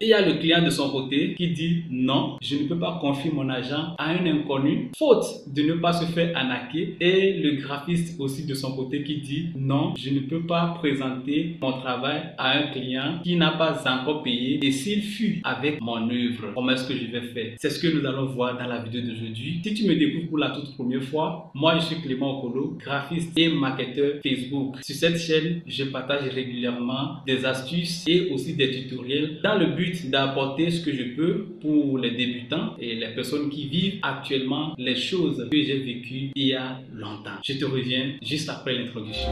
Et il y a le client de son côté qui dit non, je ne peux pas confier mon argent à un inconnu, faute de ne pas se faire arnaquer. Et le graphiste aussi de son côté qui dit non, je ne peux pas présenter mon travail à un client qui n'a pas encore payé. Et s'il fuit avec mon œuvre, comment est-ce que je vais faire? C'est ce que nous allons voir dans la vidéo d'aujourd'hui. Si tu me découvres pour la toute première fois, moi je suis Clément Okolo, graphiste et marketeur Facebook. Sur cette chaîne, je partage régulièrement des astuces et aussi des tutoriels dans le but d'apporter ce que je peux pour les débutants et les personnes qui vivent actuellement les choses que j'ai vécues il y a longtemps. Je te reviens juste après l'introduction.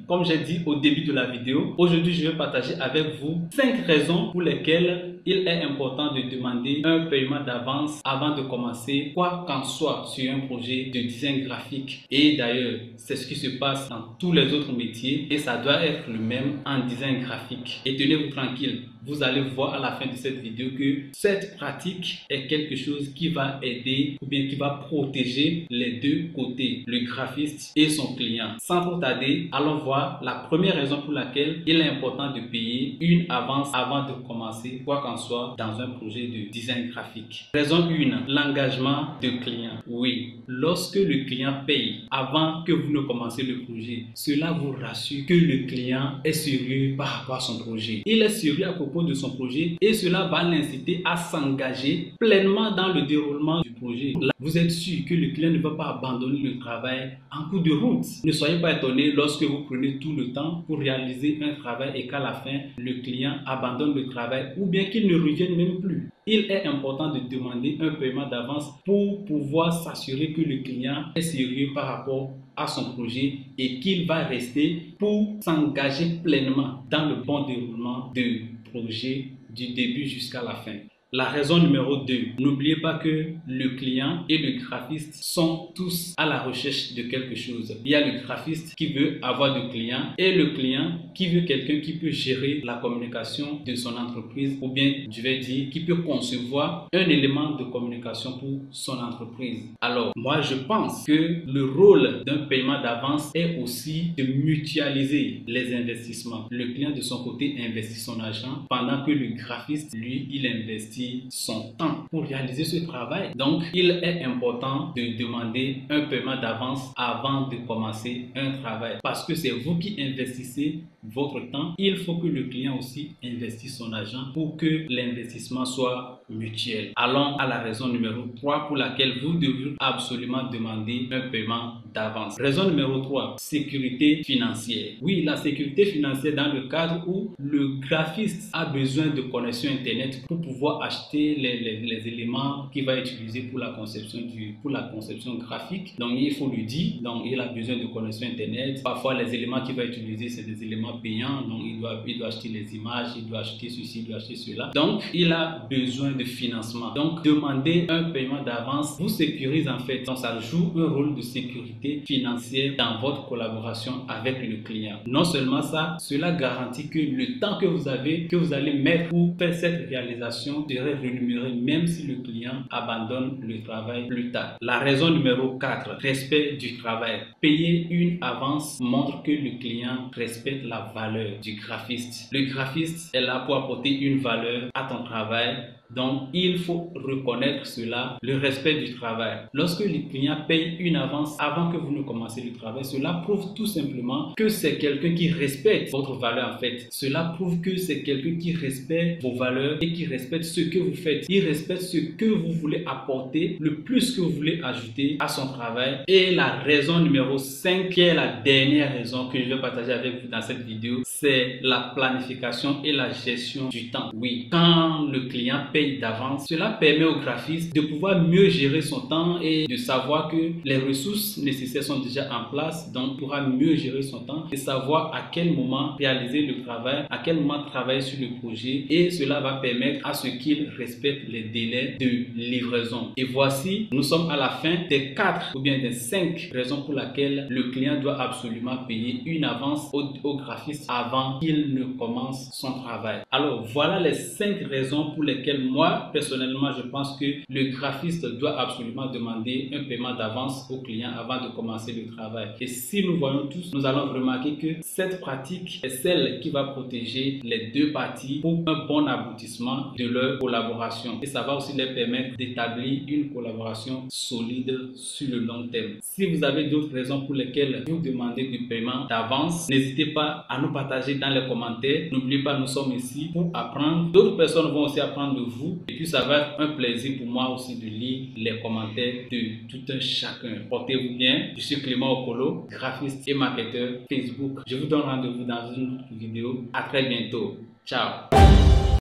Comme j'ai dit au début de la vidéo, aujourd'hui je vais partager avec vous 5 raisons pour lesquelles il est important de demander un paiement d'avance avant de commencer quoi qu'en soit sur un projet de design graphique. Et d'ailleurs, c'est ce qui se passe dans tous les autres métiers et ça doit être le même en design graphique. Et tenez-vous tranquille, vous allez voir à la fin de cette vidéo que cette pratique est quelque chose qui va aider ou bien qui va protéger les deux côtés, le graphiste et son client. Sans trop tarder, allons voir la première raison pour laquelle il est important de payer une avance avant de commencer quoi qu'en soit dans un projet de design graphique. Raison 1, l'engagement de client. Oui, lorsque le client paye avant que vous ne commencez le projet, cela vous rassure que le client est sérieux par rapport à son projet. Il est sérieux à propos de son projet et cela va l'inciter à s'engager pleinement dans le déroulement du projet. Là, vous êtes sûr que le client ne va pas abandonner le travail en cours de route. Ne soyez pas étonné lorsque vous prenez tout le temps pour réaliser un travail et qu'à la fin, le client abandonne le travail ou bien qu'il ne revienne même plus. Il est important de demander un paiement d'avance pour pouvoir s'assurer que le client est sérieux par rapport à son projet et qu'il va rester pour s'engager pleinement dans le bon déroulement du projet du début jusqu'à la fin. La raison numéro 2, n'oubliez pas que le client et le graphiste sont tous à la recherche de quelque chose. Il y a le graphiste qui veut avoir de clients et le client qui veut quelqu'un qui peut gérer la communication de son entreprise ou bien, je vais dire, qui peut concevoir un élément de communication pour son entreprise. Alors, moi, je pense que le rôle d'un paiement d'avance est aussi de mutualiser les investissements. Le client, de son côté, investit son argent pendant que le graphiste, lui, il investit son temps pour réaliser ce travail. Donc, il est important de demander un paiement d'avance avant de commencer un travail parce que c'est vous qui investissez votre temps. Il faut que le client aussi investisse son argent pour que l'investissement soit mutuel. Allons à la raison numéro 3 pour laquelle vous devez absolument demander un paiement d'avance. Raison numéro 3, sécurité financière. Oui, la sécurité financière dans le cadre où le graphiste a besoin de connexion Internet pour pouvoir acheter les éléments qu'il va utiliser pour la conception graphique. Donc, il faut lui dire, donc il a besoin de connexion Internet. Parfois, les éléments qu'il va utiliser, c'est des éléments payants. Donc, il doit acheter les images, il doit acheter ceci, il doit acheter cela. Donc, il a besoin de financement. Donc, demander un paiement d'avance vous sécurise en fait. Donc, ça joue un rôle de sécurité financière dans votre collaboration avec le client. Non seulement ça, cela garantit que le temps que vous allez mettre pour faire cette réalisation serait rémunéré même si le client abandonne le travail plus tard. La raison numéro 4, respect du travail. Payer une avance montre que le client respecte la valeur du graphiste. Le graphiste est là pour apporter une valeur à ton travail. Donc, il faut reconnaître cela, le respect du travail. Lorsque le client paye une avance avant que vous ne commenciez le travail, cela prouve tout simplement que c'est quelqu'un qui respecte votre valeur en fait. Cela prouve que c'est quelqu'un qui respecte vos valeurs et qui respecte ce que vous faites. Il respecte ce que vous voulez apporter, le plus que vous voulez ajouter à son travail. Et la raison numéro 5, qui est la dernière raison que je vais partager avec vous dans cette vidéo, c'est la planification et la gestion du temps. Oui, quand le client paye d'avance, cela permet au graphiste de pouvoir mieux gérer son temps et de savoir que les ressources nécessaires sont déjà en place, donc il pourra mieux gérer son temps et savoir à quel moment réaliser le travail, à quel moment travailler sur le projet, et cela va permettre à ce qu'il respecte les délais de livraison. Et voici, nous sommes à la fin des 4 ou bien des 5 raisons pour lesquelles le client doit absolument payer une avance au graphiste avant qu'il ne commence son travail. Alors voilà les 5 raisons pour lesquelles moi, personnellement, je pense que le graphiste doit absolument demander un paiement d'avance au client avant de commencer le travail. Et si nous voyons tous, nous allons remarquer que cette pratique est celle qui va protéger les deux parties pour un bon aboutissement de leur collaboration. Et ça va aussi leur permettre d'établir une collaboration solide sur le long terme. Si vous avez d'autres raisons pour lesquelles vous demandez du paiement d'avance, n'hésitez pas à nous partager dans les commentaires. N'oubliez pas, nous sommes ici pour apprendre. D'autres personnes vont aussi apprendre de vous. Et puis, ça va être un plaisir pour moi aussi de lire les commentaires de tout un chacun. Portez-vous bien. Je suis Clément Okolo, graphiste et marketeur Facebook. Je vous donne rendez-vous dans une autre vidéo. À très bientôt. Ciao.